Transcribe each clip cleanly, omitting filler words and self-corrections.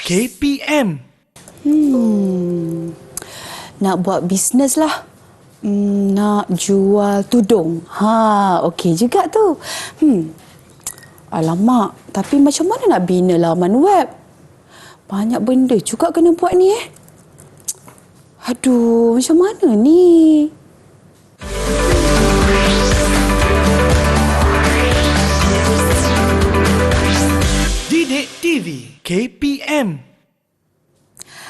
KPM. Nak buat bisnes lah. Nak jual tudung. Okey juga tu. Alamak, tapi macam mana nak bina laman web? Banyak benda juga kena buat ni Aduh, macam mana ni? Didik TV KPM.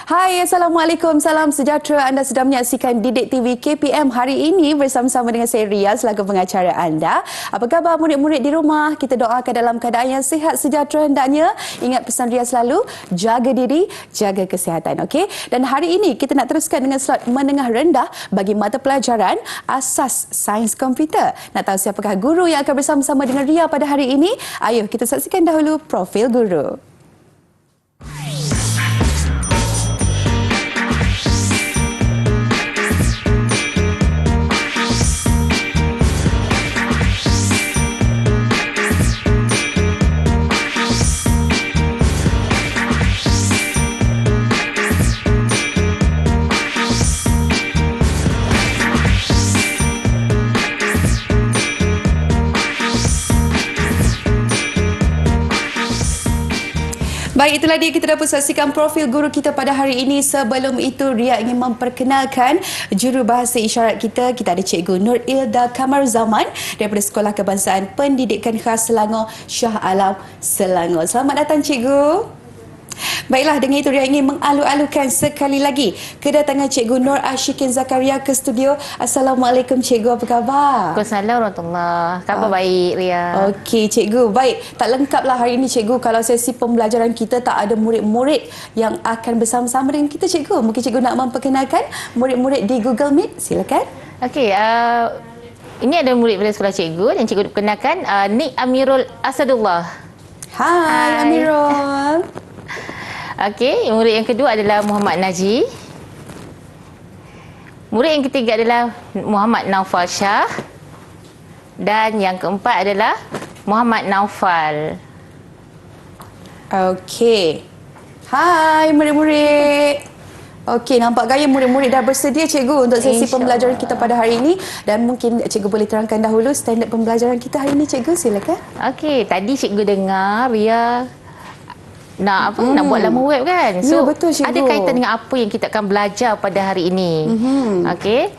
Hai, Assalamualaikum. Salam sejahtera. Anda sedang menyaksikan Didik TV KPM hari ini bersama-sama dengan saya Ria selaku pengacara anda. Apa khabar murid-murid di rumah? Kita doakan dalam keadaan yang sihat sejahtera hendaknya. Ingat pesan Ria selalu, jaga diri, jaga kesihatan. Okey? Dan hari ini kita nak teruskan dengan slot menengah rendah bagi mata pelajaran Asas Sains Komputer. Nak tahu siapakah guru yang akan bersama-sama dengan Ria pada hari ini? Ayuh kita saksikan dahulu profil guru. Baik, itulah dia kita dapat saksikan profil guru kita pada hari ini. Sebelum itu, Ria ingin memperkenalkan jurubahasa isyarat kita. Kita ada Cikgu Nur Ilda Kamarzaman daripada Sekolah Kebangsaan Pendidikan Khas Selangor, Shah Alam, Selangor. Selamat datang, Cikgu. Baiklah, dengan itu Ria ingin mengalu-alukan sekali lagi kedatangan Cikgu Nur Ashikin Zakaria ke studio. Assalamualaikum Cikgu, apa khabar? Waalaikumsalam warahmatullahi. Khabar baik, Ria. Okey Cikgu, baik. Tak lengkaplah hari ini Cikgu kalau sesi pembelajaran kita tak ada murid-murid yang akan bersama-sama dengan kita Cikgu. Mungkin Cikgu nak memperkenalkan murid-murid di Google Meet, silakan. Okey, ini ada murid pada sekolah Cikgu dan Cikgu perkenalkan Nik Amirul Asadullah. Hai. Amirul. Okey, murid yang kedua adalah Muhammad Naji. Murid yang ketiga adalah Muhammad Naufal Shah. Dan yang keempat adalah Muhammad Naufal. Okey. Hai murid-murid. Okey, nampak gaya murid-murid dah bersedia Cikgu untuk sesi pembelajaran kita pada hari ini. Dan mungkin Cikgu boleh terangkan dahulu standard pembelajaran kita hari ini Cikgu, silakan. Okey, tadi Cikgu dengar Ria nak buat laman web kan. Ya, So betul, Cikgu. ada kaitan dengan apa yang kita akan belajar pada hari ini. Okey.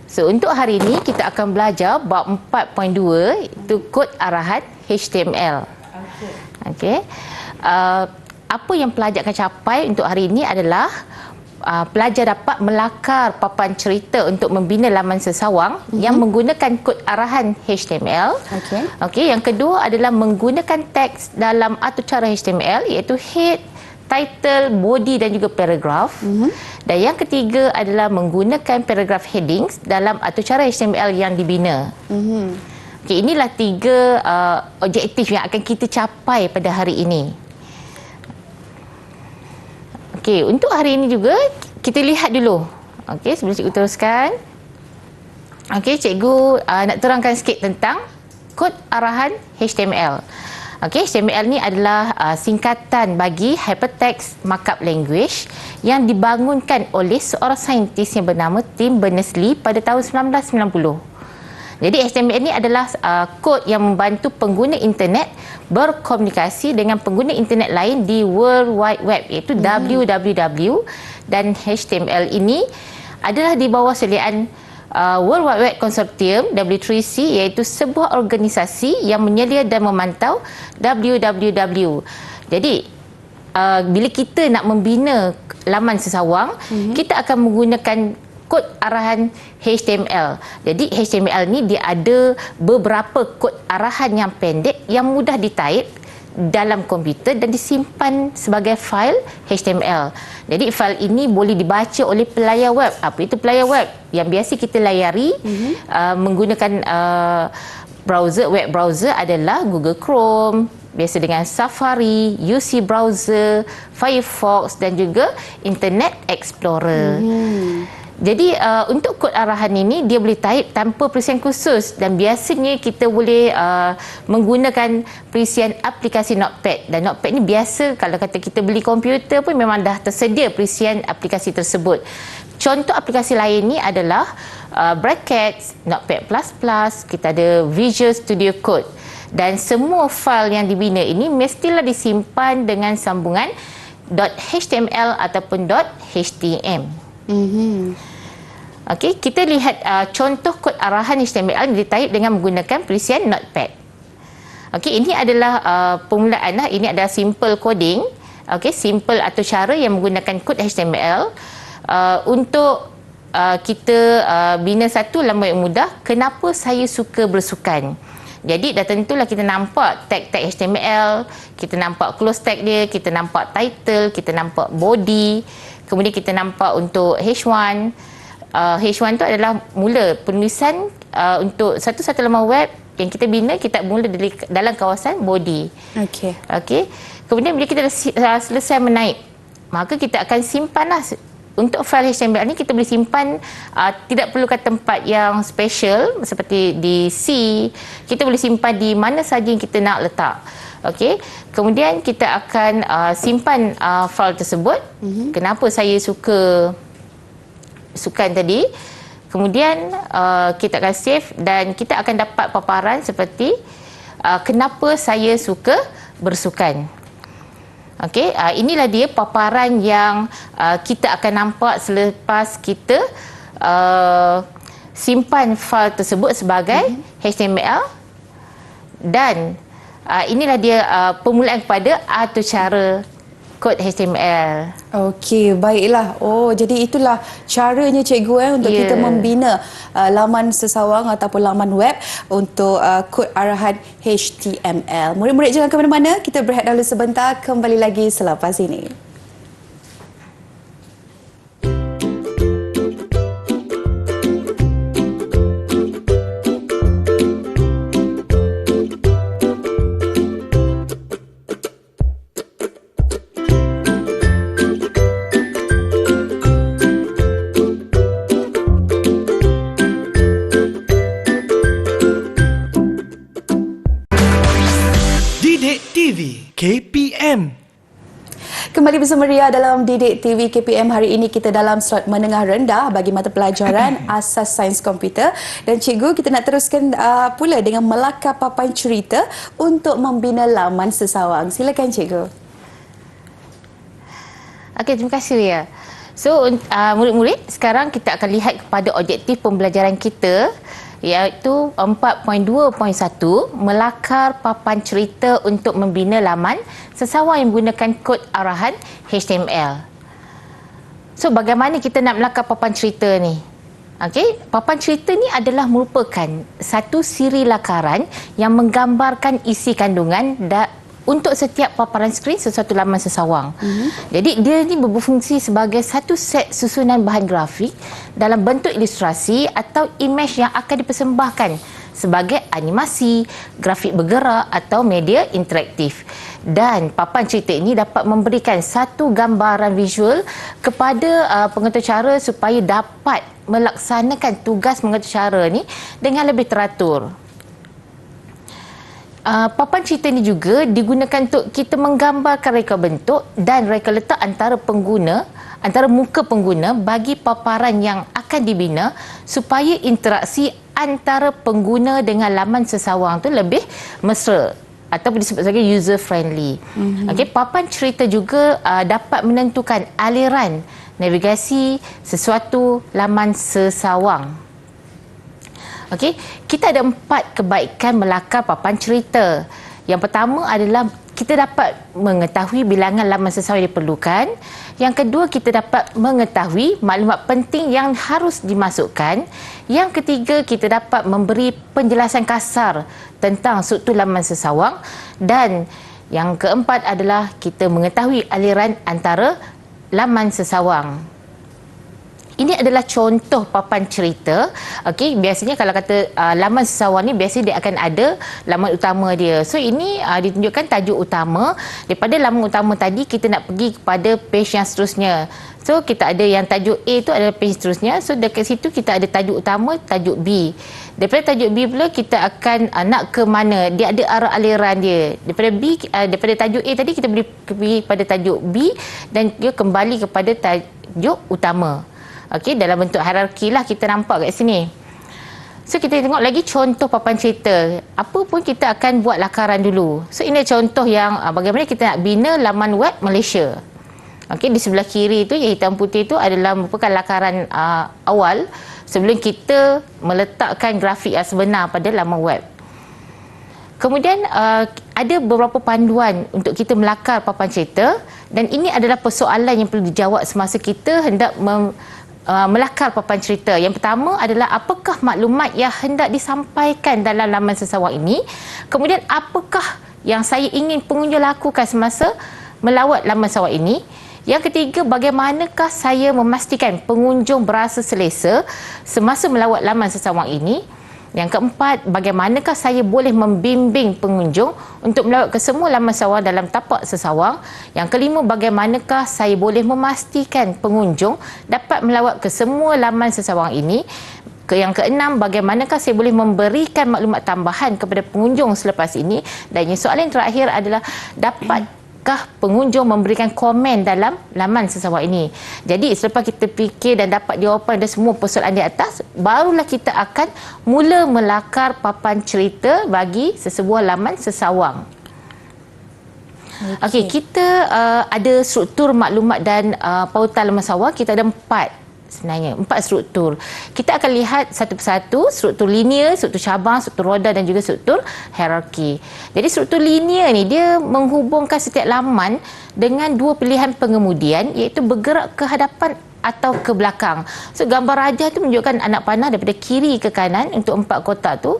So untuk hari ini kita akan belajar bab 4.2 itu kod arahan HTML. Okey. Apa yang pelajar akan capai untuk hari ini adalah pelajar dapat melakar papan cerita untuk membina laman sesawang yang menggunakan kod arahan HTML. Okey, yang kedua adalah menggunakan teks dalam atur cara HTML iaitu head, title, body dan juga paragraph. Dan yang ketiga adalah menggunakan paragraph headings dalam atur cara HTML yang dibina. Okey, inilah tiga objektif yang akan kita capai pada hari ini. Okey, untuk hari ini juga kita lihat dulu. Okey, sebelum Cikgu teruskan. Okey, Cikgu nak terangkan sikit tentang kod arahan HTML. Okey, HTML ni adalah singkatan bagi Hypertext Markup Language yang dibangunkan oleh seorang saintis yang bernama Tim Berners-Lee pada tahun 1990. Jadi HTML ini adalah kod yang membantu pengguna internet berkomunikasi dengan pengguna internet lain di World Wide Web iaitu www, dan HTML ini adalah di bawah seliaan World Wide Web Consortium W3C iaitu sebuah organisasi yang menyelia dan memantau www. Jadi bila kita nak membina laman sesawang, kita akan menggunakan kod arahan HTML. Jadi HTML ni dia ada beberapa kod arahan yang pendek yang mudah ditaip dalam komputer dan disimpan sebagai fail HTML. Jadi fail ini boleh dibaca oleh pelayar web. Apa itu pelayar web? Yang biasa kita layari menggunakan browser, web browser adalah Google Chrome, biasa dengan Safari, UC Browser, Firefox dan juga Internet Explorer. Jadi untuk kod arahan ini dia boleh type tanpa perisian khusus, dan biasanya kita boleh menggunakan perisian aplikasi Notepad. Dan Notepad ni biasa kalau kata kita beli komputer pun memang dah tersedia perisian aplikasi tersebut. Contoh aplikasi lain ni adalah Brackets, Notepad++, kita ada Visual Studio Code. Dan semua fail yang dibina ini mestilah disimpan dengan sambungan .html ataupun .htm. Okey, kita lihat contoh kod arahan HTML yang ditype dengan menggunakan perisian Notepad. Okey, ini adalah permulaan lah. Ini adalah simple coding. Okey, simple atau cara yang menggunakan kod HTML untuk kita bina satu laman yang mudah. Kenapa saya suka bersukan? Jadi dah tentulah kita nampak tag-tag HTML, kita nampak close tag dia, kita nampak title, kita nampak body, kemudian kita nampak untuk H1. H1 tu adalah mula penulisan untuk satu-satu laman web yang kita bina, kita mula dalam kawasan body. Okey. Okey. Kemudian bila kita dah selesai menaip, maka kita akan simpanlah. Untuk fail HTML ni kita boleh simpan, tidak perlukan tempat yang special seperti di C. Kita boleh simpan di mana saja yang kita nak letak. Okey. Kemudian kita akan simpan fail tersebut. Kenapa saya suka sukan tadi. Kemudian kita akan save dan kita akan dapat paparan seperti kenapa saya suka bersukan. Okey, inilah dia paparan yang kita akan nampak selepas kita simpan fail tersebut sebagai HTML. Dan inilah dia permulaan kepada atau cara kod HTML. Okey, baiklah. Oh, jadi itulah caranya cikgu untuk kita membina laman sesawang ataupun laman web untuk kod arahan HTML. Murid-murid jangan ke mana-mana, kita berehat dahulu sebentar, kembali lagi selepas ini. KPM. Kembali bersama Ria dalam Didik TV KPM. Hari ini kita dalam slot menengah rendah bagi mata pelajaran Asas Sains Komputer. Dan cikgu, kita nak teruskan pula dengan melakar papan cerita untuk membina laman sesawang. Silakan cikgu. Okey, terima kasih Ria. So, murid-murid, sekarang kita akan lihat kepada objektif pembelajaran kita, iaitu 4.2.1, melakar papan cerita untuk membina laman sesawang yang menggunakan kod arahan HTML. So, bagaimana kita nak melakar papan cerita ni? Okey, papan cerita ni adalah merupakan satu siri lakaran yang menggambarkan isi kandungan untuk setiap paparan skrin sesuatu laman sesawang. Jadi dia ni berfungsi sebagai satu set susunan bahan grafik dalam bentuk ilustrasi atau imej yang akan dipersembahkan sebagai animasi, grafik bergerak atau media interaktif. Dan papan cerita ini dapat memberikan satu gambaran visual kepada pengetucara supaya dapat melaksanakan tugas pengetucara ni dengan lebih teratur. Papan cerita ini juga digunakan untuk kita menggambarkan reka bentuk dan reka letak antara muka pengguna bagi paparan yang akan dibina supaya interaksi antara pengguna dengan laman sesawang tu lebih mesra ataupun disebut sebagai user friendly. Okey, papan cerita juga dapat menentukan aliran navigasi sesuatu laman sesawang. Okey, kita ada 4 kebaikan melakar papan cerita. Yang pertama adalah kita dapat mengetahui bilangan laman sesawang yang diperlukan. Yang kedua, kita dapat mengetahui maklumat penting yang harus dimasukkan. Yang ketiga, kita dapat memberi penjelasan kasar tentang struktur laman sesawang. Dan yang keempat adalah kita mengetahui aliran antara laman sesawang. Ini adalah contoh papan cerita. Okey, biasanya kalau kata laman sesawan ni biasanya dia akan ada laman utama dia. So ini ditunjukkan tajuk utama. Daripada laman utama tadi kita nak pergi kepada page yang seterusnya. So kita ada yang tajuk A tu adalah page seterusnya. So dekat situ kita ada tajuk utama, tajuk B. Daripada tajuk B pula kita akan nak ke mana. Dia ada arah aliran dia. Daripada tajuk A tadi kita boleh pergi pada tajuk B dan dia kembali kepada tajuk utama. Okey, dalam bentuk hierarki lah kita nampak kat sini. So kita tengok lagi contoh papan cerita. Apa pun kita akan buat lakaran dulu. So ini contoh yang bagaimana kita nak bina laman web Malaysia. Okey, di sebelah kiri tu yang hitam putih tu adalah merupakan lakaran awal sebelum kita meletakkan grafik yang sebenar pada laman web. Kemudian ada beberapa panduan untuk kita melakar papan cerita dan ini adalah persoalan yang perlu dijawab semasa kita hendak melakar papan cerita. Yang pertama adalah apakah maklumat yang hendak disampaikan dalam laman sesawan ini? Kemudian apakah yang saya ingin pengunjung lakukan semasa melawat laman sesawan ini? Yang ketiga, bagaimanakah saya memastikan pengunjung berasa selesa semasa melawat laman sesawan ini? Yang keempat, bagaimanakah saya boleh membimbing pengunjung untuk melawat ke semua laman sesawang dalam tapak sesawang? Yang kelima, bagaimanakah saya boleh memastikan pengunjung dapat melawat ke semua laman sesawang ini? Yang keenam, bagaimanakah saya boleh memberikan maklumat tambahan kepada pengunjung selepas ini? Dan yang soalan terakhir adalah dapatkah pengunjung memberikan komen dalam laman sesawang ini? Jadi selepas kita fikir dan dapat jawapan dari semua persoalan di atas, barulah kita akan mula melakar papan cerita bagi sesebuah laman sesawang. Okey, kita ada struktur maklumat dan pautan laman sesawang. Kita ada 4 struktur. Kita akan lihat satu persatu, struktur linear, struktur cabang, struktur roda dan juga struktur hierarki. Jadi struktur linear ni dia menghubungkan setiap laman dengan 2 pilihan pengemudian iaitu bergerak ke hadapan atau ke belakang. So gambar rajah tu menunjukkan anak panah daripada kiri ke kanan untuk 4 kotak tu.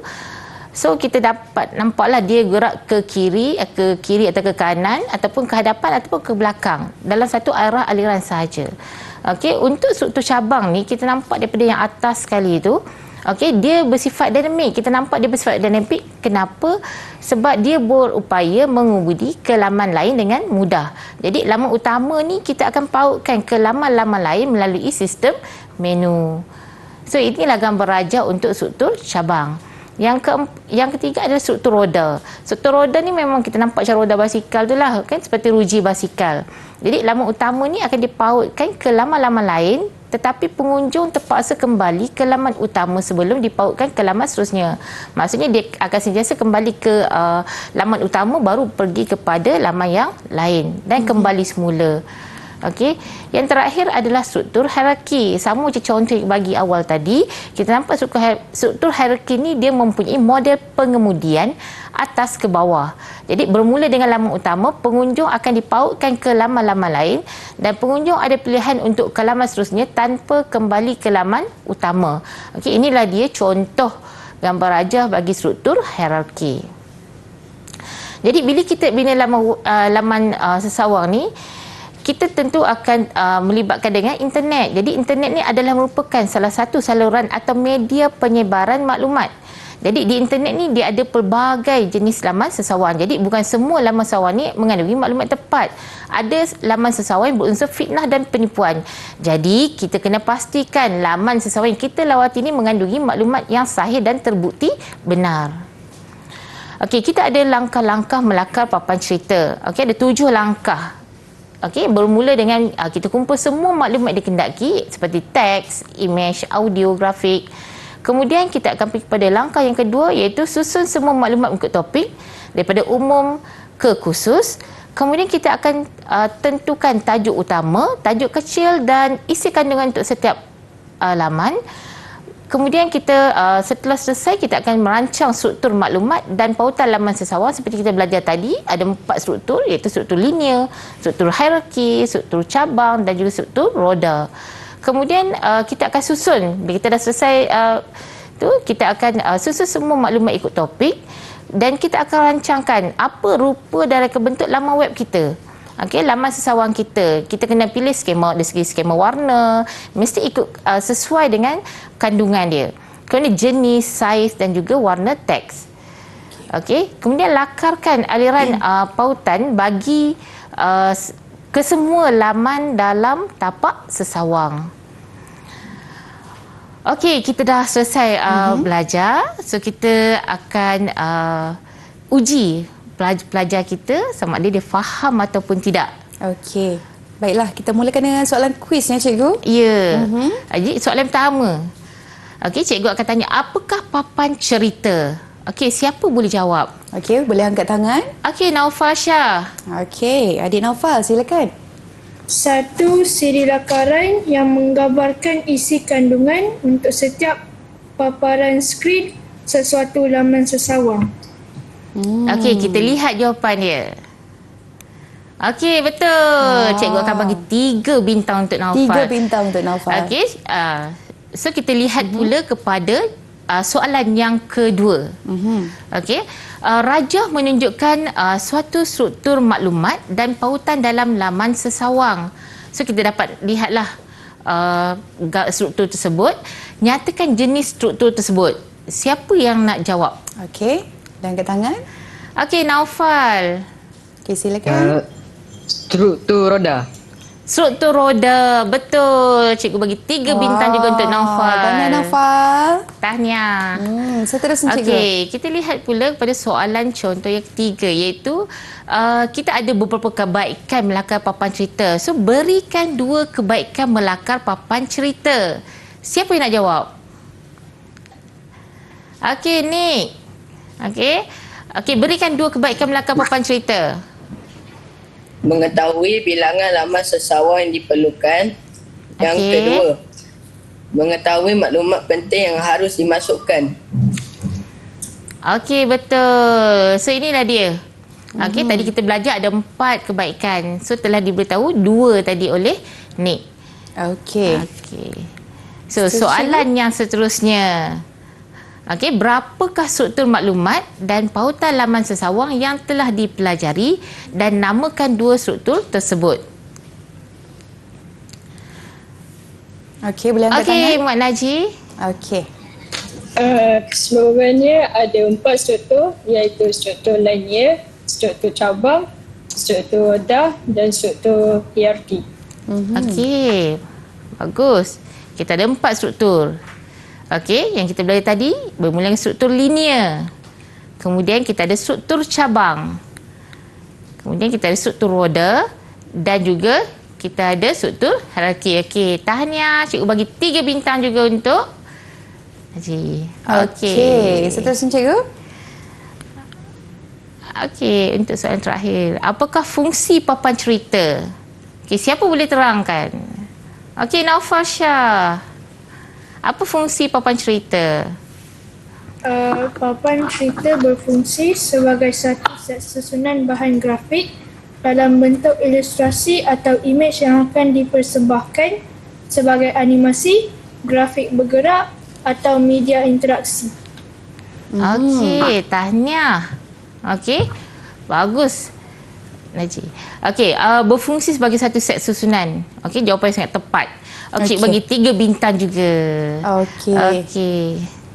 So kita dapat nampaklah dia gerak ke kiri atau ke kanan ataupun ke hadapan ataupun ke belakang dalam satu arah aliran sahaja. Okey, untuk struktur cabang ni kita nampak daripada yang atas sekali tu, okey, dia bersifat dinamik. Kita nampak dia bersifat dinamik. Kenapa? Sebab dia berupaya mengubudi ke laman lain dengan mudah. Jadi laman utama ni kita akan pautkan ke laman-laman lain melalui sistem menu. So inilah gambar rajah untuk struktur cabang. Yang ketiga adalah struktur roda. Struktur roda ni memang kita nampak macam roda basikal tu lah, kan, seperti ruji basikal. Jadi laman utama ni akan dipautkan ke laman-laman lain, tetapi pengunjung terpaksa kembali ke laman utama sebelum dipautkan ke laman seterusnya. Maksudnya dia akan sentiasa kembali ke laman utama baru pergi kepada laman yang lain dan kembali semula. Okey, yang terakhir adalah struktur hierarki. Sama macam contoh yang bagi awal tadi, kita nampak struktur hierarki ni dia mempunyai model pengemudian atas ke bawah. Jadi bermula dengan laman utama, pengunjung akan dipautkan ke laman-laman lain dan pengunjung ada pilihan untuk ke laman seterusnya tanpa kembali ke laman utama. Okey, inilah dia contoh gambar rajah bagi struktur hierarki. Jadi bila kita bina laman sesawang ni, kita tentu akan melibatkan dengan internet. Jadi internet ni adalah merupakan salah satu saluran atau media penyebaran maklumat. Jadi di internet ni dia ada pelbagai jenis laman sesawang. Jadi bukan semua laman sesawang ni mengandungi maklumat tepat. Ada laman sesawang yang berunsur fitnah dan penipuan. Jadi kita kena pastikan laman sesawang yang kita lawati ni mengandungi maklumat yang sahih dan terbukti benar. Okey, kita ada langkah-langkah melakar papan cerita. Okey, ada 7 langkah. Okey, bermula dengan kita kumpul semua maklumat dikendaki seperti teks, imej, audio, grafik. Kemudian kita akan pergi kepada langkah yang kedua iaitu susun semua maklumat mengikut topik daripada umum ke khusus. Kemudian kita akan tentukan tajuk utama, tajuk kecil dan isi kandungan untuk setiap laman. Kemudian kita setelah selesai kita akan merancang struktur maklumat dan pautan laman sesawang seperti kita belajar tadi. Ada 4 struktur iaitu struktur linear, struktur hierarki, struktur cabang dan juga struktur roda. Kemudian kita akan susun. Bila kita dah selesai kita akan susun semua maklumat ikut topik dan kita akan rancangkan apa rupa dan reka bentuk laman web kita. Okey, laman sesawang kita kena pilih skema dari segi skema warna, mesti ikut sesuai dengan kandungan dia. Kemudian jenis, saiz dan juga warna teks. Okey, kemudian lakarkan aliran pautan bagi ke semua laman dalam tapak sesawang. Okey, kita dah selesai belajar. So kita akan uji pelajar kita sama ada dia faham ataupun tidak. Okey. Baiklah, kita mulakan dengan soalan kuisnya, cikgu. Ya. Jadi soalan pertama. Okey, cikgu akan tanya, apakah papan cerita? Okey, siapa boleh jawab? Okey, boleh angkat tangan. Okey, Naufal Syah. Okey, adik Naufal, silakan. Satu siri lakaran yang menggambarkan isi kandungan untuk setiap paparan skrin sesuatu laman sesawang. Okey, kita lihat jawapan dia. Okey, betul. Cikgu akan bagi 3 bintang untuk Naufal. 3 bintang untuk Naufal. Okey, so kita lihat pula kepada soalan yang kedua. Okey, rajah menunjukkan suatu struktur maklumat dan pautan dalam laman sesawang. So kita dapat lihatlah struktur tersebut. Nyatakan jenis struktur tersebut. Siapa yang nak jawab? Okey, dan angkat tangan. Okey, Naufal. Okey, silakan. Struktur roda. Struktur roda, betul. Cikgu bagi 3 bintang juga untuk Naufal. Tahniah Naufal. Tahniah. Seterusnya, cikgu. Okey, kita lihat pula kepada soalan contoh yang ketiga, iaitu kita ada beberapa kebaikan melakar papan cerita. So, berikan 2 kebaikan melakar papan cerita. Siapa yang nak jawab? Okey, Nick. Okey, berikan 2 kebaikan melakar papan cerita. Mengetahui bilangan laman sesawang yang diperlukan. Yang Okey. kedua, mengetahui maklumat penting yang harus dimasukkan. Okey, betul. So, inilah dia. Okey, tadi kita belajar ada 4 kebaikan. So, telah diberitahu 2 tadi oleh Nick. Okey. Okey. So, soalan yang seterusnya. Okey, berapakah struktur maklumat dan pautan laman sesawang yang telah dipelajari dan namakan 2 struktur tersebut? Okey, boleh angkat Okey, tangan. Mak Najib. Okey. Keseluruhannya ada 4 struktur, iaitu struktur linear, struktur cabang, struktur roda dan struktur hierarki. Okey, bagus. Kita ada 4 struktur. Okey, yang kita belajar tadi bermula dengan struktur linear. Kemudian kita ada struktur cabang. Kemudian kita ada struktur roda dan juga kita ada struktur hierarki. Okey, tahniah. Cikgu bagi 3 bintang juga untuk Haji. Okey, seterusnya, cikgu. Okey, untuk soalan terakhir. Apakah fungsi papan cerita? Okey, siapa boleh terangkan? Okey, Naufal Syah. Apa fungsi papan cerita? Papan cerita berfungsi sebagai satu set susunan bahan grafik dalam bentuk ilustrasi atau imej yang akan dipersembahkan sebagai animasi, grafik bergerak atau media interaksi. Okey, tahniah. Okey, bagus. Najib. Okey, berfungsi sebagai satu set susunan. Okey, jawapan yang sangat tepat. Okey, Okey. bagi 3 bintang juga. Okey. Okey.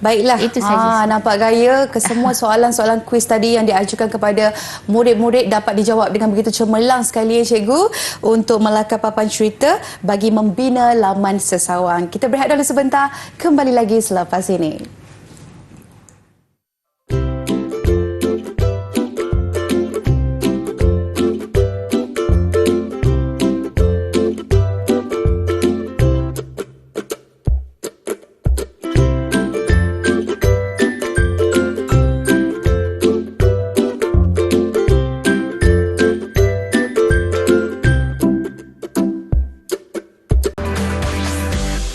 Baiklah, Itu saja. nampak gaya kesemua soalan-soalan kuis tadi yang diajukan kepada murid-murid dapat dijawab dengan begitu cemerlang sekali, cikgu, untuk melakar papan cerita bagi membina laman sesawang. Kita berehat dulu sebentar, kembali lagi selepas ini.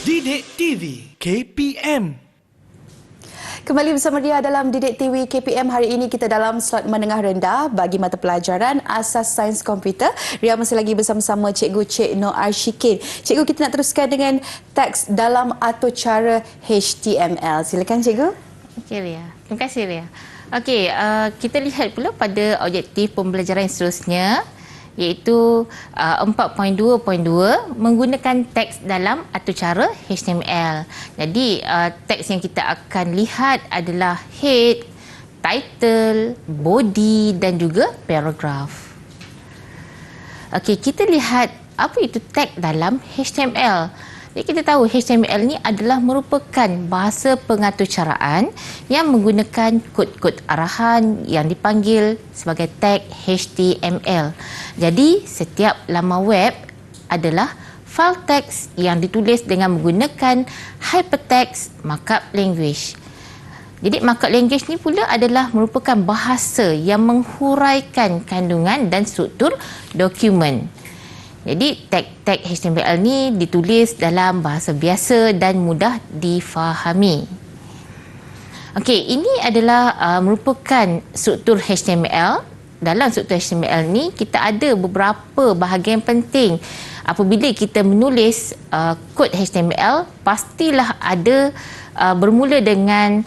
Didik TV KPM. Kembali bersama dia dalam Didik TV KPM. Hari ini kita dalam slot menengah rendah bagi mata pelajaran Asas Sains Komputer. Ria masih lagi bersama-sama Cikgu Cik Nur Arshikin. Cikgu, kita nak teruskan dengan teks dalam atau cara HTML. Silakan, Cikgu. Okey, Ria. Terima kasih, Ria. Okey, kita lihat pula pada objektif pembelajaran yang seterusnya, iaitu 4.2.2 menggunakan teks dalam atau cara HTML. Jadi teks yang kita akan lihat adalah head, title, body dan juga paragraph. Okey, kita lihat apa itu tag dalam HTML. Jadi kita tahu HTML ni adalah merupakan bahasa pengaturcaraan yang menggunakan kod-kod arahan yang dipanggil sebagai tag HTML. Jadi setiap laman web adalah file teks yang ditulis dengan menggunakan hypertext markup language. Jadi markup language ni pula adalah merupakan bahasa yang menghuraikan kandungan dan struktur dokumen. Jadi tag-tag HTML ni ditulis dalam bahasa biasa dan mudah difahami. Okey, ini adalah merupakan struktur HTML. Dalam struktur HTML ni kita ada beberapa bahagian penting. Apabila kita menulis kod HTML, pastilah ada bermula dengan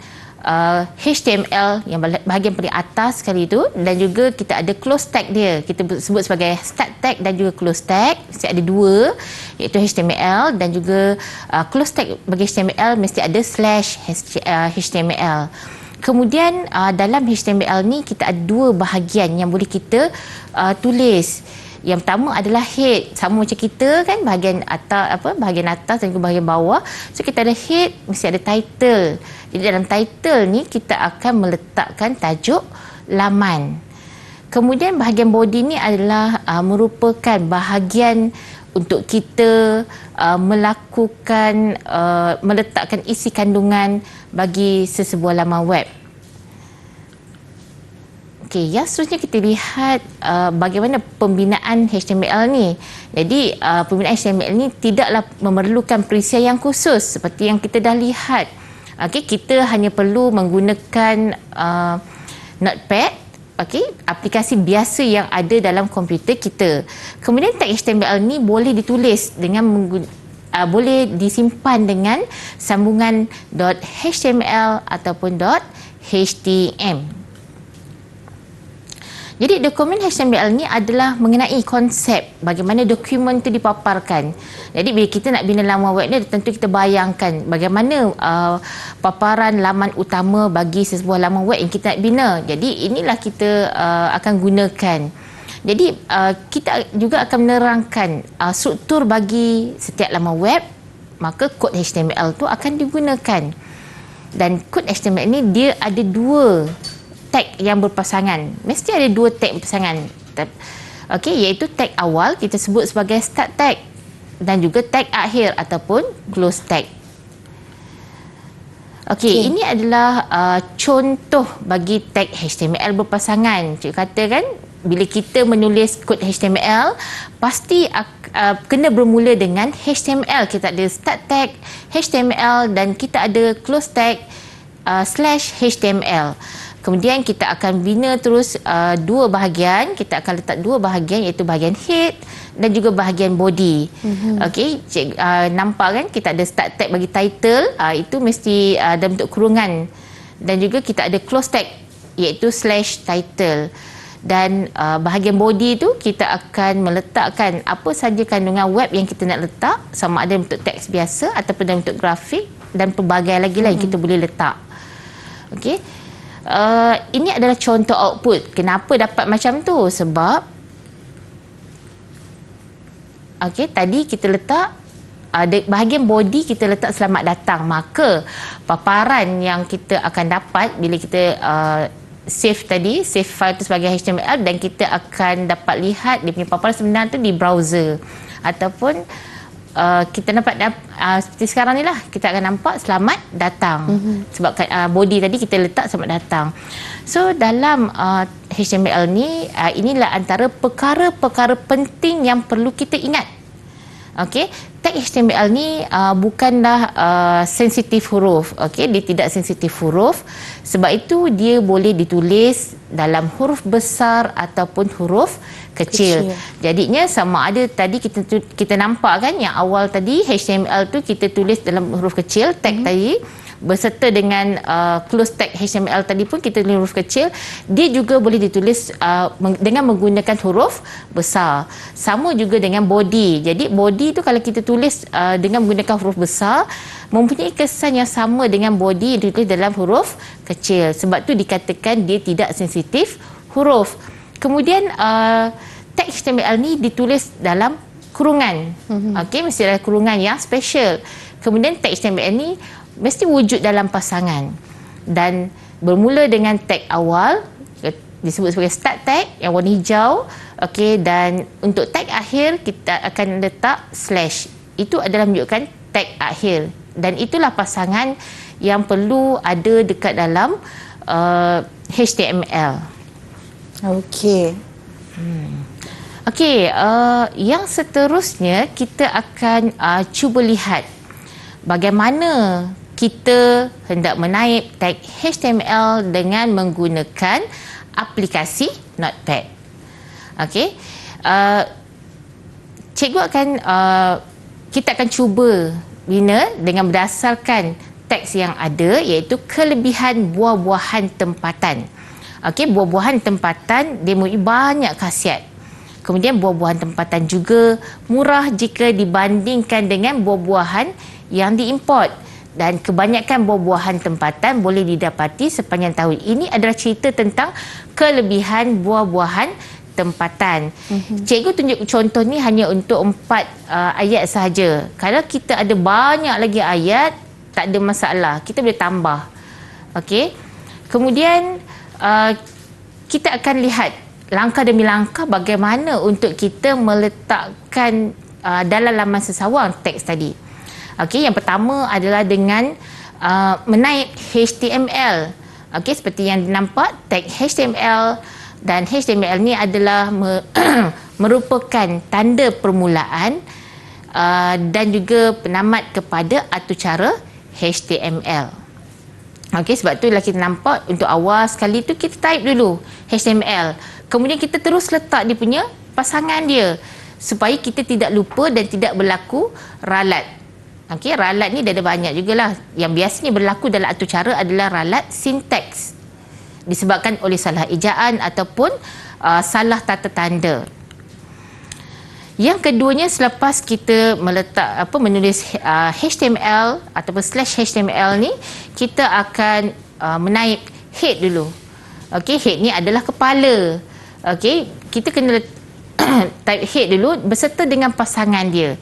HTML yang bahagian paling atas sekali itu, dan juga kita ada close tag dia. Kita sebut sebagai start tag dan juga close tag. Mesti ada dua, iaitu HTML dan juga close tag bagi HTML mesti ada slash HTML. Kemudian dalam HTML ni kita ada dua bahagian yang boleh kita tulis. Yang pertama adalah head, sama macam kita kan, bahagian atas dan juga bahagian bawah. So kita ada head, mesti ada title. Jadi dalam title ni kita akan meletakkan tajuk laman. Kemudian bahagian body ni adalah merupakan bahagian untuk kita meletakkan isi kandungan bagi sesebuah laman web. Okey, yang seterusnya kita lihat bagaimana pembinaan HTML ni. Jadi pembinaan HTML ni tidaklah memerlukan perisian yang khusus seperti yang kita dah lihat. Okey, kita hanya perlu menggunakan Notepad, okey, aplikasi biasa yang ada dalam komputer kita. Kemudian tag HTML ni boleh ditulis dengan boleh disimpan dengan sambungan .html ataupun .htm. Jadi dokumen HTML ni adalah mengenai konsep bagaimana dokumen itu dipaparkan. Jadi bila kita nak bina laman web ni, tentu kita bayangkan bagaimana paparan laman utama bagi sebuah laman web yang kita nak bina. Jadi inilah kita akan gunakan. Jadi kita juga akan menerangkan struktur bagi setiap laman web, maka kod HTML tu akan digunakan. Dan kod HTML ni dia ada dua tag yang berpasangan. Mesti ada dua tag berpasangan. Okey, iaitu tag awal kita sebut sebagai start tag dan juga tag akhir ataupun close tag. Okey, ini adalah contoh bagi tag HTML berpasangan. Cik kata kan, bila kita menulis kod HTML, pasti kena bermula dengan HTML. Kita ada start tag HTML dan kita ada close tag /HTML. Kemudian kita akan bina terus dua bahagian. Kita akan letak dua bahagian, iaitu bahagian head dan juga bahagian body. Okey, nampak kan kita ada start tag bagi title, itu mesti dalam bentuk kurungan. Dan juga kita ada close tag iaitu /title. Dan bahagian body tu kita akan meletakkan apa saja kandungan web yang kita nak letak, sama ada bentuk teks biasa ataupun dalam bentuk grafik, dan pelbagai lagi lah yang kita boleh letak. Okey. Ini adalah contoh output. Kenapa dapat macam tu? Sebab tadi kita letak bahagian body kita letak selamat datang, maka paparan yang kita akan dapat bila kita save file tu sebagai HTML, dan kita akan dapat lihat dia punya paparan sebenar tu di browser, ataupun kita dapat seperti sekarang ni lah, kita akan nampak selamat datang. Sebab body tadi kita letak selamat datang. So dalam HTML ni, inilah antara perkara-perkara penting yang perlu kita ingat. Okey, tag HTML ni bukanlah sensitif huruf. Okey, dia tidak sensitif huruf. Sebab itu dia boleh ditulis dalam huruf besar ataupun huruf kecil. Jadinya sama ada tadi kita nampak kan, yang awal tadi HTML tu kita tulis dalam huruf kecil, tag tadi, berserta dengan close tag HTML tadi pun kita tulis huruf kecil, dia juga boleh ditulis dengan menggunakan huruf besar. Sama juga dengan body. Jadi body tu kalau kita tulis dengan menggunakan huruf besar, mempunyai kesan yang sama dengan body yang ditulis dalam huruf kecil. Sebab tu dikatakan dia tidak sensitif huruf. Kemudian tag HTML ni ditulis dalam kurungan. Okey, mesti ada kurungan yang special. Kemudian tag HTML ni mesti wujud dalam pasangan. Dan bermula dengan tag awal disebut sebagai start tag yang warna hijau. Okey, dan untuk tag akhir kita akan letak slash. Itu adalah menunjukkan tag akhir. Dan itulah pasangan yang perlu ada dekat dalam HTML. Okey. Okey, yang seterusnya kita akan cuba lihat bagaimana kita hendak menaip tag HTML dengan menggunakan aplikasi Notepad. Okey, cikgu akan kita akan cuba bina dengan berdasarkan teks yang ada, iaitu kelebihan buah-buahan tempatan. Okey, buah-buahan tempatan dia mempunyai banyak khasiat. Kemudian buah-buahan tempatan juga murah jika dibandingkan dengan buah-buahan yang diimport. Dan kebanyakan buah-buahan tempatan boleh didapati sepanjang tahun. Ini adalah cerita tentang kelebihan buah-buahan tempatan. Cikgu tunjuk contoh ni hanya untuk 4 ayat sahaja. Kalau kita ada banyak lagi ayat, tak ada masalah. Kita boleh tambah. Okey. Kemudian kita akan lihat langkah demi langkah bagaimana untuk kita meletakkan dalam laman sesawang teks tadi. Okey, yang pertama adalah dengan menaip HTML. Okey, seperti yang nampak tag HTML, dan HTML ni adalah merupakan tanda permulaan dan juga penamat kepada aturcara HTML. Okey, sebab itulah kita nampak untuk awal sekali tu kita type dulu HTML. Kemudian kita terus letak dia punya pasangan dia supaya kita tidak lupa dan tidak berlaku ralat. Okey, ralat ni dia ada banyak jugalah. Yang biasanya berlaku dalam aturcara adalah ralat sintaks, disebabkan oleh salah ejaan ataupun salah tata tanda. Yang keduanya, selepas kita menulis HTML ataupun /HTML ni, kita akan menaip head dulu. Okey, head ni adalah kepala. Okey, kita kena type head dulu berserta dengan pasangan dia.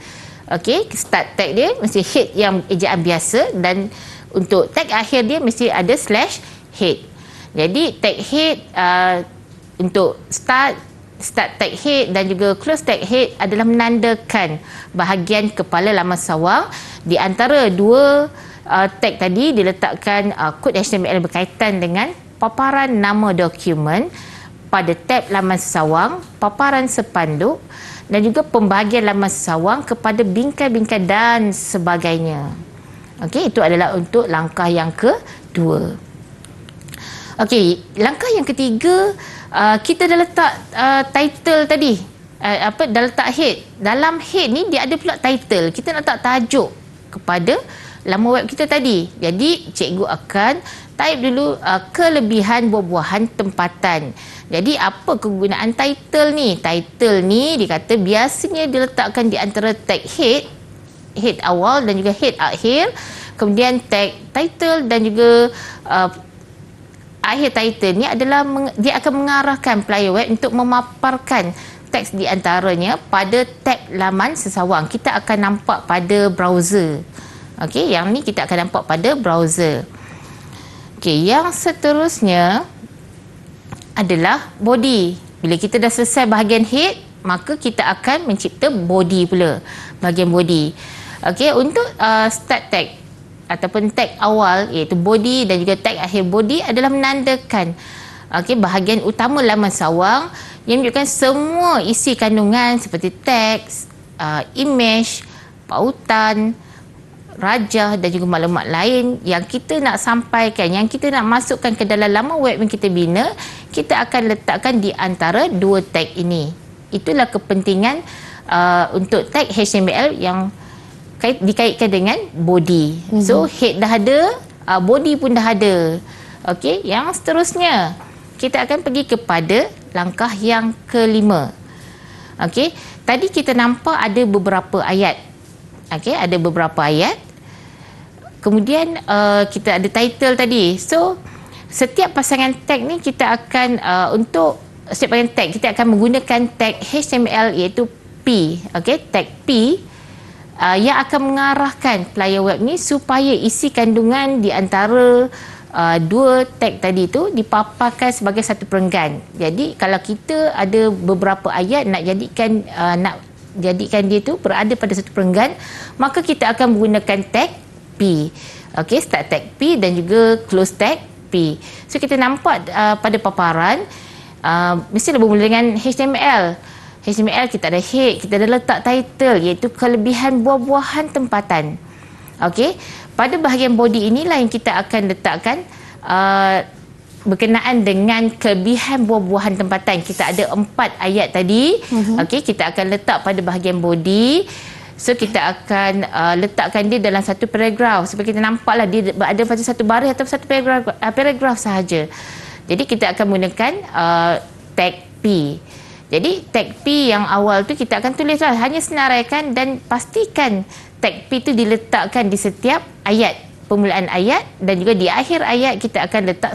Okey, start tag dia mesti head yang ejaan biasa, dan untuk tag akhir dia mesti ada /head. Jadi tag head untuk start tag head dan juga close tag head adalah menandakan bahagian kepala laman sawang. Di antara dua tag tadi diletakkan kod HTML berkaitan dengan paparan nama dokumen pada tab laman sesawang, paparan sepanduk dan juga pembahagian laman sesawang kepada bingkai-bingkai dan sebagainya. Okey, itu adalah untuk langkah yang kedua. Okey, langkah yang ketiga, kita dah letak title tadi. Dah letak head. Dalam head ni dia ada pula title. Kita nak letak tajuk kepada laman web kita tadi. Jadi cikgu akan type dulu kelebihan buah-buahan tempatan. Jadi apa kegunaan title ni? Title ni dikata biasanya diletakkan di antara tag head awal dan juga head akhir. Kemudian tag title dan juga akhir title ni adalah dia akan mengarahkan player web untuk memaparkan teks di antaranya pada tab laman sesawang. Kita akan nampak pada browser. Okey, yang ni kita akan nampak pada browser. Okey, yang seterusnya adalah body. Bila kita dah selesai bahagian head, maka kita akan mencipta body pula. Bahagian body. Okey, untuk start tag ataupun tag awal iaitu body dan juga tag akhir body adalah menandakan bahagian utama laman sawang yang menunjukkan semua isi kandungan seperti teks, image, pautan, rajah dan juga maklumat lain yang kita nak sampaikan, yang kita nak masukkan ke dalam laman web yang kita bina. Kita akan letakkan di antara dua tag ini. Itulah kepentingan untuk tag HTML yang dikaitkan dengan body. So head dah ada, body pun dah ada. Okey, yang seterusnya kita akan pergi kepada langkah yang kelima. Okey, tadi kita nampak ada beberapa ayat. Okey, ada beberapa ayat. Kemudian kita ada title tadi. So, setiap pasangan tag ni kita akan untuk setiap pasangan tag kita akan menggunakan tag HTML iaitu P. Okey, tag P yang akan mengarahkan player web ni supaya isi kandungan di antara dua tag tadi tu dipaparkan sebagai satu perenggan. Jadi kalau kita ada beberapa ayat nak jadikan dia tu berada pada satu perenggan, maka kita akan menggunakan tag P. Okey, start tag P dan juga close tag P. So kita nampak pada paparan mesti bermula dengan HTML. HTML kita ada head, kita ada letak title iaitu kelebihan buah-buahan tempatan. Okey, pada bahagian body inilah yang kita akan letakkan berkenaan dengan kelebihan buah-buahan tempatan. Kita ada 4 ayat tadi. Okey, kita akan letak pada bahagian body. So kita akan letakkan dia dalam satu paragraf supaya kita nampaklah dia berada pada satu baris atau satu paragraf sahaja. Jadi kita akan menggunakan tag P. Jadi tag P yang awal tu kita akan tulislah, hanya senaraikan dan pastikan tag P tu diletakkan di setiap ayat, permulaan ayat, dan juga di akhir ayat kita akan letak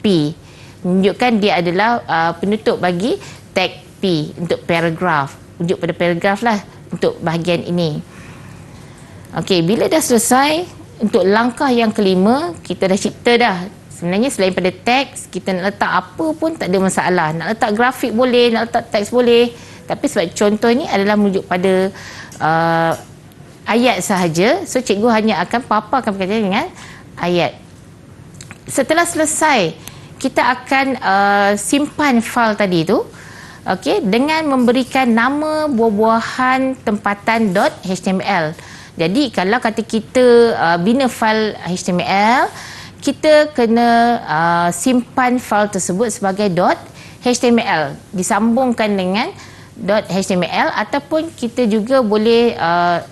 /P. Menunjukkan dia adalah penutup bagi tag P untuk paragraf. Tunjuk pada paragraf lah untuk bahagian ini. Okey, bila dah selesai untuk langkah yang kelima, kita dah cipta dah. Sebenarnya selain pada teks, kita nak letak apa pun tak ada masalah. Nak letak grafik boleh, nak letak teks boleh. Tapi sebab contoh ni adalah merujuk pada ayat sahaja, so cikgu hanya akan paparkan berkaitan dengan ayat. Setelah selesai, kita akan simpan file tadi tu, okey, dengan memberikan nama buah-buahan tempatan .html. Jadi kalau kata kita bina file HTML, kita kena simpan file tersebut sebagai .html, disambungkan dengan .html, ataupun kita juga boleh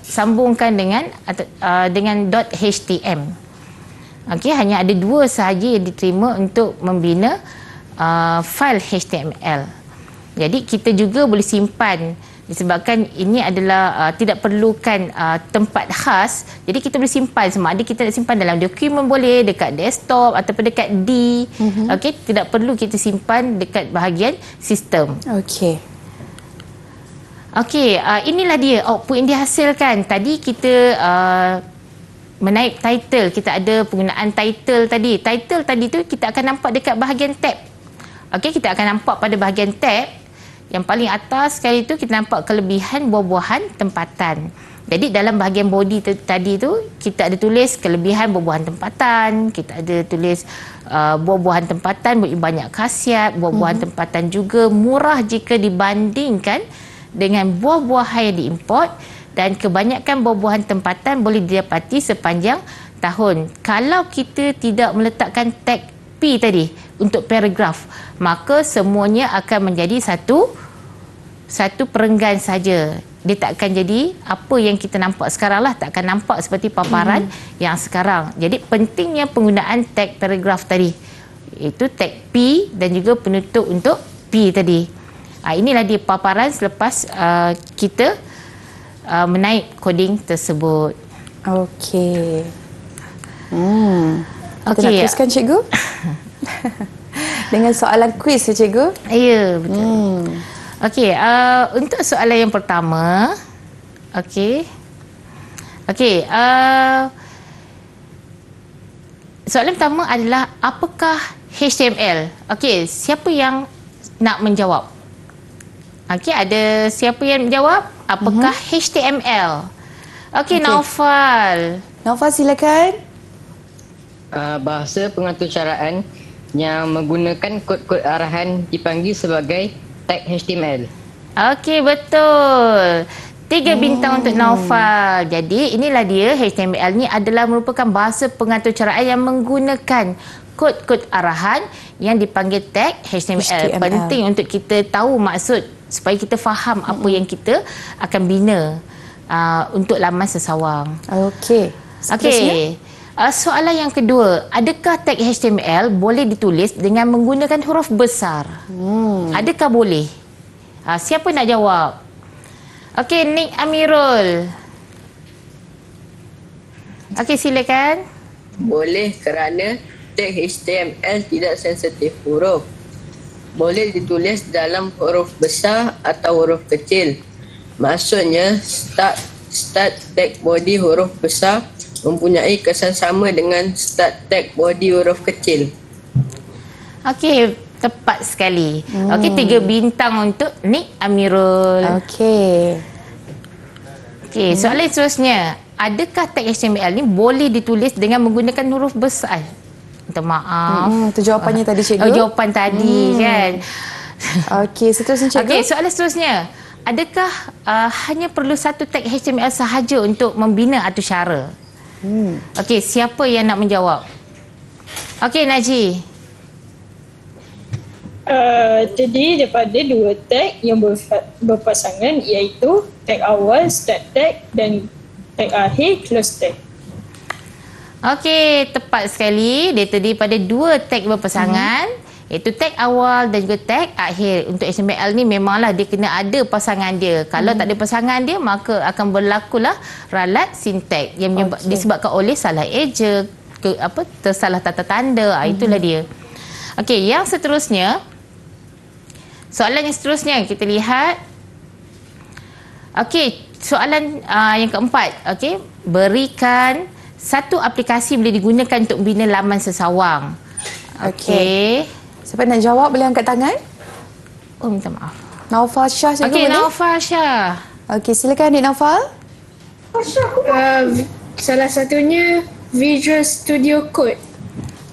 sambungkan dengan .htm. Okey, hanya ada 2 sahaja yang diterima untuk membina file HTML. Jadi kita juga boleh simpan, disebabkan ini adalah tidak perlukan tempat khas, jadi kita boleh simpan sama ada kita nak simpan dalam dokumen boleh, dekat desktop ataupun dekat D. Okey, tidak perlu kita simpan dekat bahagian sistem. Okey. Okey, inilah dia output yang dihasilkan. Tadi kita menaip title, kita ada penggunaan title tadi. Title tadi tu kita akan nampak dekat bahagian tab. Okey, kita akan nampak pada bahagian tab. Yang paling atas sekali tu kita nampak kelebihan buah-buahan tempatan. Jadi dalam bahagian body tadi tu kita ada tulis kelebihan buah-buahan tempatan, kita ada tulis buah-buahan tempatan banyak khasiat, buah-buahan tempatan juga murah jika dibandingkan dengan buah-buahan yang diimport, dan kebanyakan buah-buahan tempatan boleh didapati sepanjang tahun. Kalau kita tidak meletakkan tag P tadi untuk paragraf, maka semuanya akan menjadi satu perenggan saja. Dia tak akan jadi apa yang kita nampak sekarang lah, tak akan nampak seperti paparan yang sekarang. Jadi pentingnya penggunaan tag paragraf tadi, iaitu tag P dan juga penutup untuk P tadi. Inilah dia paparan selepas kita menaip koding tersebut. Okey. Kita nak teruskan, cikgu? Dengan soalan kuis, cikgu? Ya, betul. Okey, untuk soalan yang pertama, okey, soalan pertama adalah apakah HTML? Okey, siapa yang nak menjawab? Okey, ada siapa yang menjawab? Apakah HTML? Okey, Naufal. Naufal, silakan. Bahasa pengatur caraan yang menggunakan kod-kod arahan dipanggil sebagai tag HTML. Okey, betul. 3 bintang untuk Naufal. Jadi inilah dia, HTML ni adalah merupakan bahasa pengatur caraan yang menggunakan kod-kod arahan yang dipanggil tag HTML. Penting untuk kita tahu maksud supaya kita faham apa yang kita akan bina untuk laman sesawang. Okey. Okey. Soalan yang kedua, adakah tag HTML boleh ditulis dengan menggunakan huruf besar? Adakah boleh? Siapa nak jawab? Okey, Nick Amirul. Okey, silakan. Boleh kerana tag HTML tidak sensitif huruf. Boleh ditulis dalam huruf besar atau huruf kecil. Maksudnya start tag body huruf besar mempunyai kesan sama dengan start tag body huruf kecil. Okey, tepat sekali. Okey, 3 bintang untuk Nick Amirul. Okey. Okey, soalan seterusnya. Adakah tag HTML ni boleh ditulis dengan menggunakan huruf besar? Minta maaf. Itu jawapannya tadi, cikgu. Jawapan tadi kan. Okey, seterusnya cikgu. Okey, soalan seterusnya. Adakah hanya perlu satu tag HTML sahaja untuk membina atusyara? Okey, siapa yang nak menjawab? Okey, Najib. Terdiri daripada 2 tag yang berpasangan, iaitu tag awal start tag dan tag akhir close tag. Okey, tepat sekali. Dia terdiri pada 2 tag berpasangan, iaitu tag awal dan juga tag akhir. Untuk HTML ni memanglah dia kena ada pasangan dia. Kalau tak ada pasangan dia, maka akan berlakulah ralat sintak yang disebabkan oleh salah eja, tersalah tata tanda. Itulah dia. Okey, yang seterusnya, soalan yang seterusnya kita lihat. Okey, soalan yang keempat. Okey, berikan satu aplikasi boleh digunakan untuk membina laman sesawang. Okey. Siapa nak jawab boleh angkat tangan? Oh, minta maaf. Naufal Shah, cikgu Okey, boleh? Naufal Syah. Okey, silakan Dik Naufal. Salah satunya Visual Studio Code.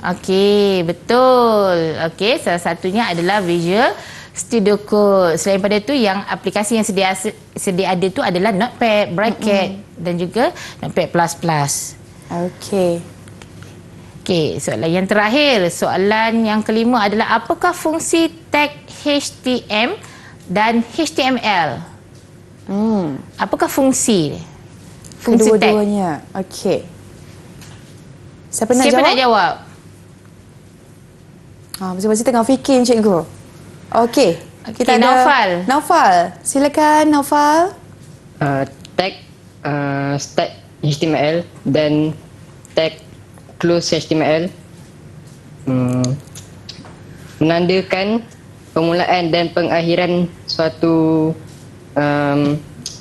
Okey, betul. Okey, salah satunya adalah Visual Studio Code. Selain pada itu, yang aplikasi yang sedia ada tu adalah Notepad, Bracket dan juga Notepad++. Okey. Okey, soalan yang terakhir. Soalan yang kelima adalah apakah fungsi tag HTML dan HTML? Apakah fungsi? Fungsi tag. Kedua-duanya. Okey. Siapa nak Siapa jawab? nak jawab? Masing-masing tengah fikir, cikgu. Okey. Kita ada Naufal. Naufal. Silakan Naufal. Tag start HTML dan tag close HTML menandakan permulaan dan pengakhiran suatu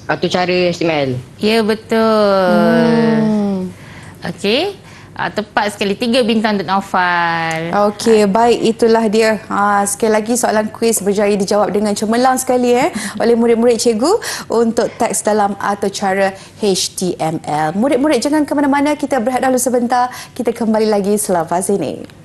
atucara HTML. Ya, betul. Okey. Tepat sekali, 3 bintang untuk Naufal. Okey, baik, itulah dia. Sekali lagi soalan kuis berjaya dijawab dengan cemerlang sekali oleh murid-murid cikgu untuk teks dalam atucara HTML. Murid-murid jangan ke mana-mana, kita berehat dahulu sebentar. Kita kembali lagi selepas ini.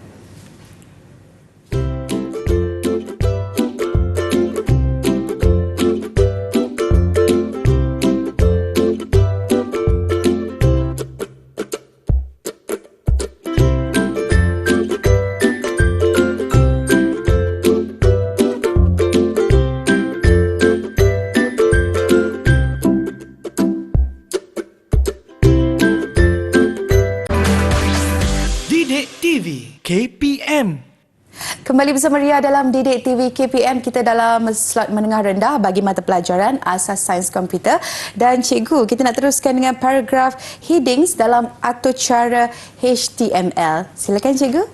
Didik TV KPM. Kembali bersama Ria dalam Didik TV KPM. Kita dalam slot menengah rendah bagi mata pelajaran Asas Sains Komputer. Dan cikgu, kita nak teruskan dengan paragraf headings dalam atucara HTML. Silakan cikgu.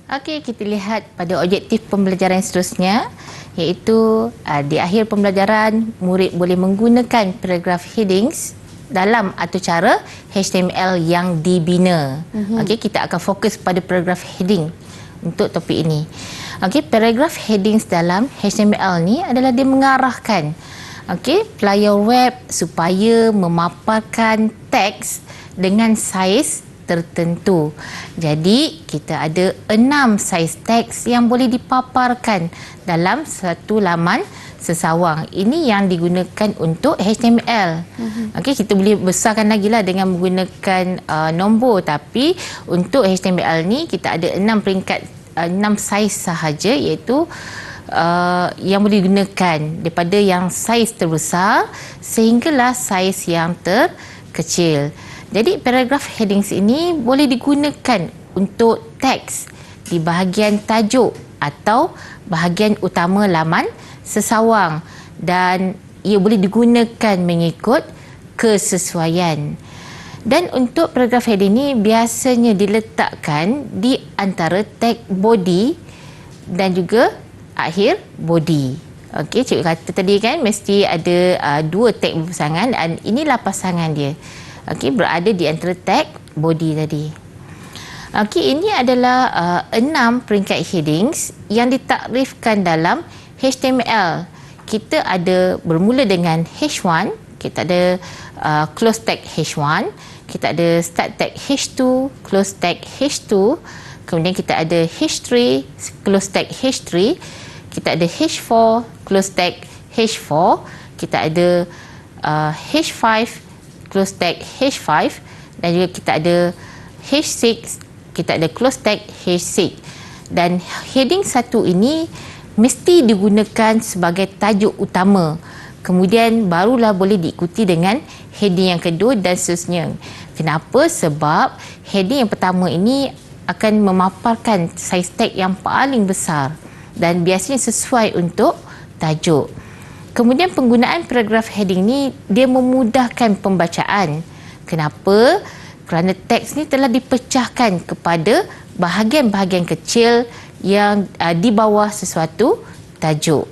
Okey, kita lihat pada objektif pembelajaran seterusnya, iaitu di akhir pembelajaran murid boleh menggunakan paragraf headings dalam atucara HTML yang dibina. Okey, kita akan fokus pada paragraf heading untuk topik ini. Okey, paragraf headings dalam HTML ni adalah dia mengarahkan player web supaya memaparkan teks dengan saiz tertentu. Jadi, kita ada 6 saiz teks yang boleh dipaparkan dalam satu laman sesawang. Ini yang digunakan untuk HTML. Okey, kita boleh besarkan lagi lah dengan menggunakan nombor, tapi untuk HTML ni kita ada 6 peringkat, 6 saiz sahaja, iaitu yang boleh digunakan daripada yang saiz terbesar sehinggalah saiz yang terkecil. Jadi paragraph headings ini boleh digunakan untuk teks di bahagian tajuk atau bahagian utama laman sesawang dan ia boleh digunakan mengikut kesesuaian. Dan untuk paragraph heading ini biasanya diletakkan di antara tag body dan juga akhir body. Okey, cikgu kata tadi kan mesti ada dua tag berpasangan dan inilah pasangan dia. Okey, berada di antara tag body tadi. Okey, ini adalah 6 peringkat headings yang ditakrifkan dalam HTML. Kita ada bermula dengan H1, kita ada close tag H1, kita ada start tag H2, close tag H2, kemudian kita ada H3, close tag H3, kita ada H4, close tag H4, kita ada H5, close tag H5 dan juga kita ada H6, kita ada close tag H6. Dan heading 1 ini mesti digunakan sebagai tajuk utama. Kemudian barulah boleh diikuti dengan heading yang kedua dan seterusnya. Kenapa? Sebab heading yang pertama ini akan memaparkan saiz tag yang paling besar dan biasanya sesuai untuk tajuk. Kemudian penggunaan paragraph heading ni dia memudahkan pembacaan. Kenapa? Kerana teks ni telah dipecahkan kepada bahagian-bahagian kecil yang di bawah sesuatu tajuk.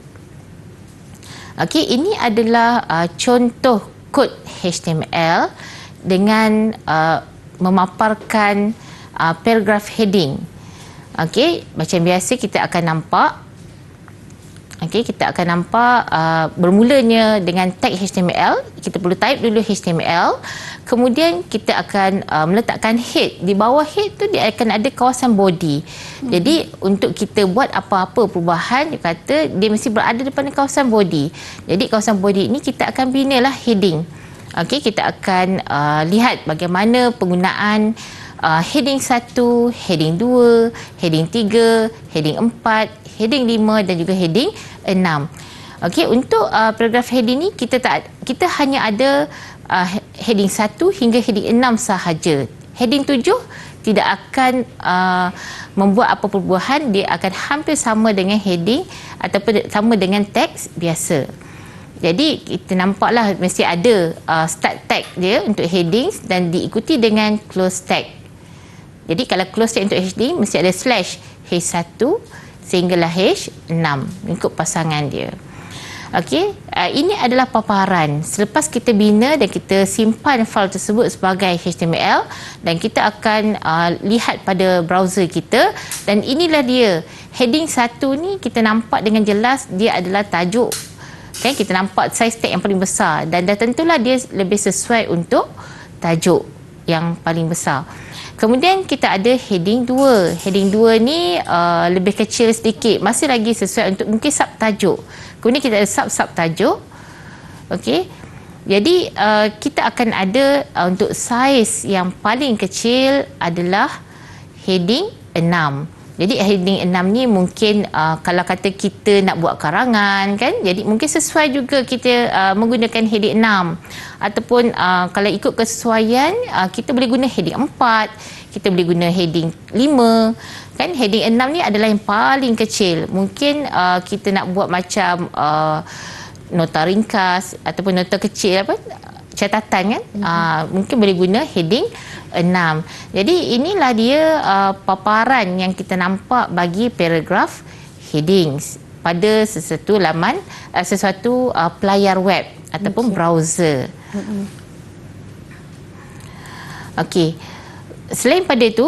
Okey, ini adalah contoh kod HTML dengan memaparkan paragraph heading. Okey, macam biasa kita akan nampak. Okey, kita akan nampak bermulanya dengan tag HTML. Kita perlu type dulu HTML. Kemudian kita akan meletakkan head. Di bawah head tu dia akan ada kawasan body. Jadi untuk kita buat apa-apa perubahan, dia kata dia mesti berada depan kawasan body. Jadi kawasan body ini kita akan binalah heading. Okey, kita akan lihat bagaimana penggunaan heading 1, heading 2, heading 3, heading 4, heading 5 dan juga heading 6. Okey, untuk paragraph heading ni kita hanya ada heading 1 hingga heading 6 sahaja. Heading 7 tidak akan membuat apa perubahan, dia akan hampir sama dengan heading ataupun sama dengan teks biasa. Jadi kita nampaklah mesti ada start tag dia untuk headings dan diikuti dengan close tag. Jadi kalau close tag untuk heading mesti ada slash H1 sehinggalah H6 mengikut pasangan dia. Okey, ini adalah paparan. Selepas kita bina dan kita simpan file tersebut sebagai HTML dan kita akan lihat pada browser kita dan inilah dia. Heading 1 ni kita nampak dengan jelas dia adalah tajuk. Kan kita nampak size tag yang paling besar dan dah tentulah dia lebih sesuai untuk tajuk yang paling besar. Kemudian kita ada heading 2. Heading 2 ni lebih kecil sedikit. Masih lagi sesuai untuk mungkin subtajuk. Kemudian kita ada subtajuk. Okey. Jadi kita akan ada untuk saiz yang paling kecil adalah heading 6. Jadi heading 6 ni mungkin kalau kata kita nak buat karangan kan, jadi mungkin sesuai juga kita menggunakan heading 6. Ataupun kalau ikut kesesuaian kita boleh guna heading 4, kita boleh guna heading 5. Kan heading 6 ni adalah yang paling kecil. Mungkin kita nak buat macam nota ringkas ataupun nota kecil apa catatan kan, mungkin boleh guna heading 6. Jadi inilah dia paparan yang kita nampak bagi paragraph headings pada sesuatu laman, sesuatu pelayar web ataupun browser. Okey. Selain pada itu,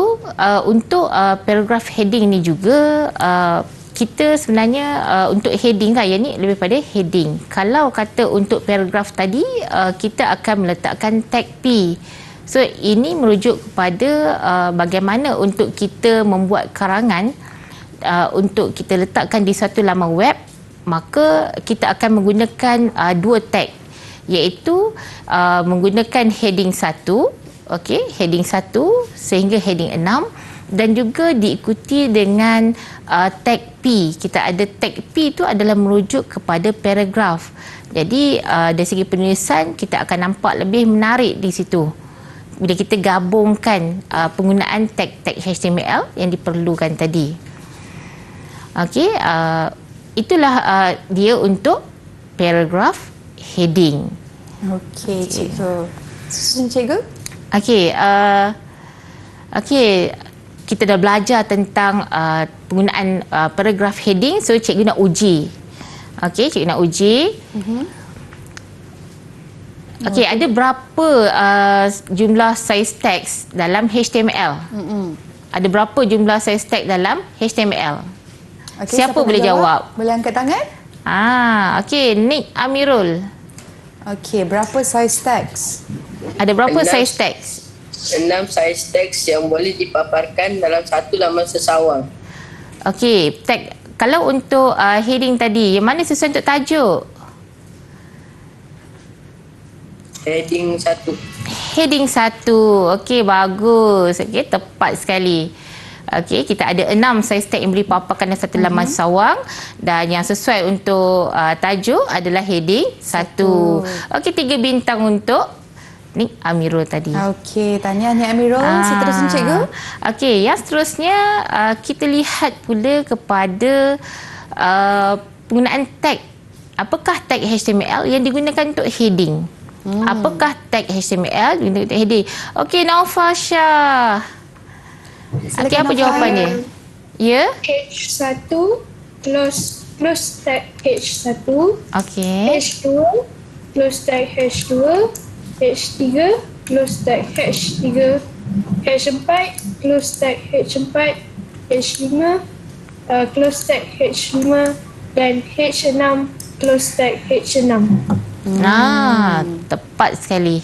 untuk paragraph heading ni juga kita sebenarnya untuk heading lah, yang ni lebih pada heading. Kalau kata untuk paragraph tadi, kita akan meletakkan tag P. So ini merujuk kepada bagaimana untuk kita membuat karangan untuk kita letakkan di satu laman web, maka kita akan menggunakan dua tag, iaitu menggunakan heading 1, okey, heading 1 sehingga heading 6 dan juga diikuti dengan tag P. Kita ada tag P itu adalah merujuk kepada paragraf. Jadi dari segi penulisan kita akan nampak lebih menarik di situ. bila kita gabungkan penggunaan tag-tag HTML yang diperlukan tadi. Okey, itulah dia untuk paragraph heading. Okey, cikgu. Susun cikgu? Okey, kita dah belajar tentang penggunaan paragraph heading, so cikgu nak uji. Okey, cikgu nak uji. Okey, ada berapa jumlah size teks dalam HTML? Ada berapa jumlah size teks dalam HTML? Okay, siapa boleh jawab? Boleh angkat tangan? Okey, Nick Amirul. Okey, berapa size teks? Ada berapa 6 size teks? 6 size teks yang boleh dipaparkan dalam satu laman sesawang. Okey, tag kalau untuk heading tadi, yang mana sesuai untuk tajuk? Heading 1. Heading 1. Okey, bagus. Okey, tepat sekali. Okey, kita ada 6 size tag yang boleh paparkan dalam satu laman sawang, dan yang sesuai untuk tajuk adalah heading 1. Okey, 3 bintang untuk Nick Amirul tadi. Okey, tanya Nick Amirul. Seterusnya cikgu. Okey, yang seterusnya kita lihat pula kepada penggunaan tag. Apakah tag HTML yang digunakan untuk heading? Apakah tag HTML yang digunakan untuk heading? Okey, Naufasha. Okey, apa jawapannya? Ya? H1 close tag H1, Okey. H2 close tag H2, H3 close tag H3, H4 close tag H4, H5 close tag H5 dan H6 close tag H6. Tepat sekali.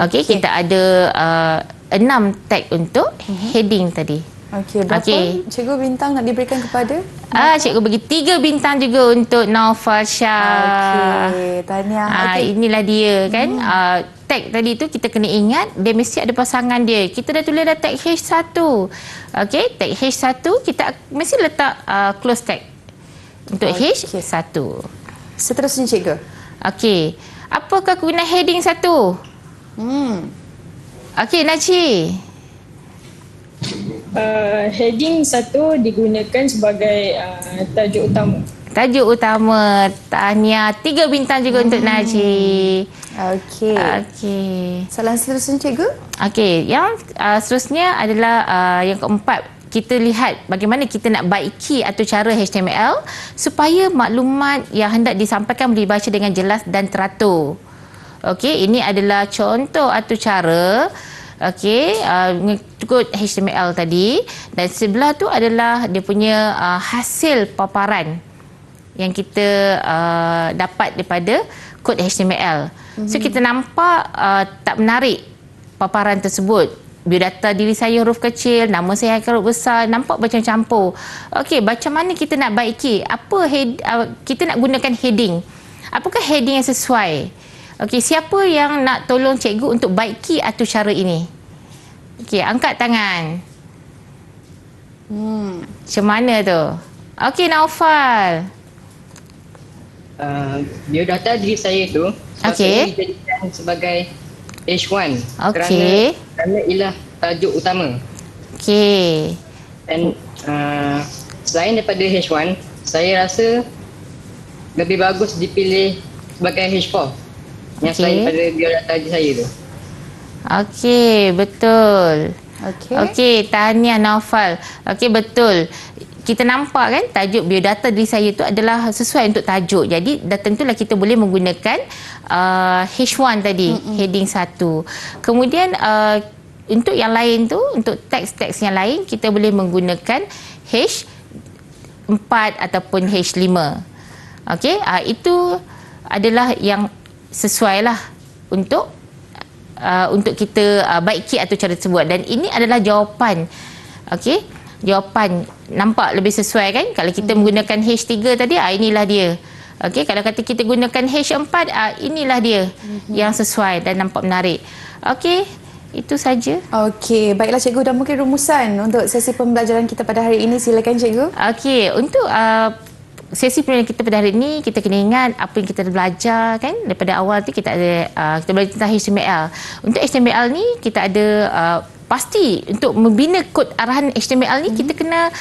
Okey, kita ada 6 tag untuk heading tadi. Okey, berapa cikgu bintang nak diberikan kepada? Cikgu bagi 3 bintang juga untuk Naufasha. Okey, tahniah. Inilah dia kan. Tag tadi tu kita kena ingat dia mesti ada pasangan dia. Kita dah tulis dah tag H1. Okey, tag H1 kita mesti letak close tag untuk H1. Seterusnya cikgu. Okey, apakah guna heading 1? Okey, Naci. Heading 1 digunakan sebagai tajuk utama. Tajuk utama. Tahniah. 3 bintang juga untuk Naci. Okey. Okey. Soalan seterusnya cikgu. Okey, yang seterusnya adalah yang keempat. Kita lihat bagaimana kita nak baiki atau cara HTML supaya maklumat yang hendak disampaikan boleh dibaca dengan jelas dan teratur. Okey, ini adalah contoh atau cara mengikut HTML tadi, dan sebelah tu adalah dia punya hasil paparan yang kita dapat daripada kod HTML. So kita nampak tak menarik paparan tersebut. Biodata diri saya huruf kecil, nama saya huruf besar, nampak macam campur. Okey, macam mana kita nak baiki? Kita nak gunakan heading. Apakah heading yang sesuai? Okey, siapa yang nak tolong cikgu untuk baiki atur cara ini? Okey, angkat tangan. Macam mana tu? Okey, Naufal. Biodata diri saya tu Okey. dijadikan sebagai H1 Okey. kerana ialah tajuk utama. Okey. Dan selain daripada H1, saya rasa lebih bagus dipilih sebagai H4 yang selain daripada biodata diri saya tu. Okey, betul. Okey, tahniah Naufal. Okey, betul. Kita nampak kan tajuk biodata diri saya itu adalah sesuai untuk tajuk. Jadi dah tentulah kita boleh menggunakan H1 tadi, heading 1. Kemudian untuk yang lain tu, untuk teks-teks yang lain, kita boleh menggunakan H4 ataupun H5. Okey, itu adalah yang sesuai lah untuk kita baiki atau cara tersebut. Dan ini adalah jawapan. Okey, jawapan nampak lebih sesuai kan? Kalau kita menggunakan H3 tadi, inilah dia. Okey, kalau kata kita gunakan H4, inilah dia yang sesuai dan nampak menarik. Okey, itu saja. Okey, baiklah cikgu, dah mungkin rumusan untuk sesi pembelajaran kita pada hari ini. Silakan cikgu. Okey, untuk sesi pembelajaran kita pada hari ini, kita kena ingat apa yang kita belajar kan. Daripada awal tu kita ada kita belajar tentang HTML. Untuk HTML ni kita ada pasti untuk membina kod arahan HTML ni kita kena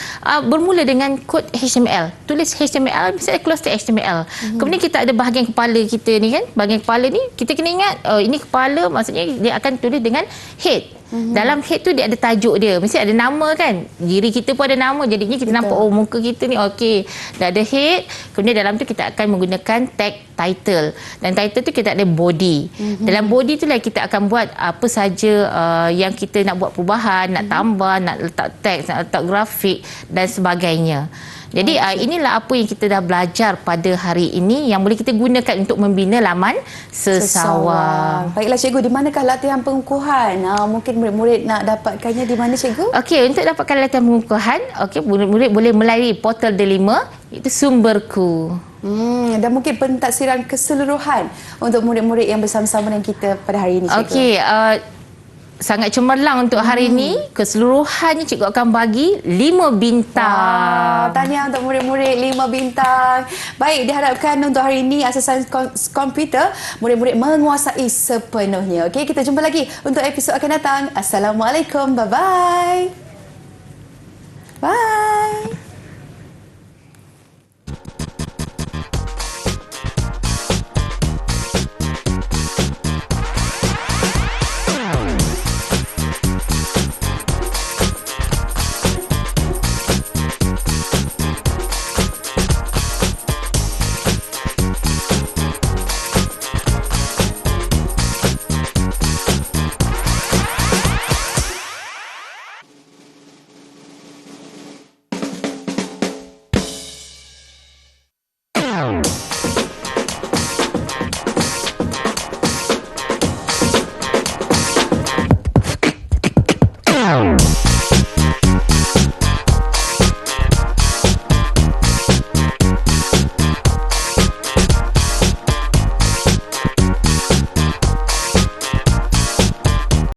bermula dengan kod HTML. Tulis HTML, misalnya close tag HTML. Kemudian kita ada bahagian kepala kita ni kan. Bahagian kepala ni kita kena ingat ini kepala, maksudnya dia akan tulis dengan head. Dalam head tu dia ada tajuk dia. Mesti ada nama kan. Diri kita pun ada nama. Jadinya kita nampak muka kita ni okey. Dah ada head. Kemudian dalam tu kita akan menggunakan tag title. Dan title tu kita ada body. Dalam body tu lah kita akan buat apa saja yang kita nak buat perubahan, nak tambah, nak letak teks, nak letak grafik dan sebagainya. Jadi inilah apa yang kita dah belajar pada hari ini yang boleh kita gunakan untuk membina laman sesawang. Baiklah cikgu, di manakah latihan pengukuhan? Mungkin murid-murid nak dapatkannya di mana cikgu? Okey, untuk dapatkan latihan pengukuhan, okey, murid-murid boleh melalui portal D5 iaitu Sumberku. Dan mungkin pentaksiran keseluruhan untuk murid-murid yang bersama-sama dengan kita pada hari ini cikgu. Okey, sangat cemerlang untuk hari ini. Keseluruhannya cikgu akan bagi 5 bintang. Tahniah untuk murid-murid 5 bintang. Baik, diharapkan untuk hari ini asasan komputer murid-murid menguasai sepenuhnya. Okey, kita jumpa lagi untuk episod akan datang. Assalamualaikum. Bye-bye. Bye.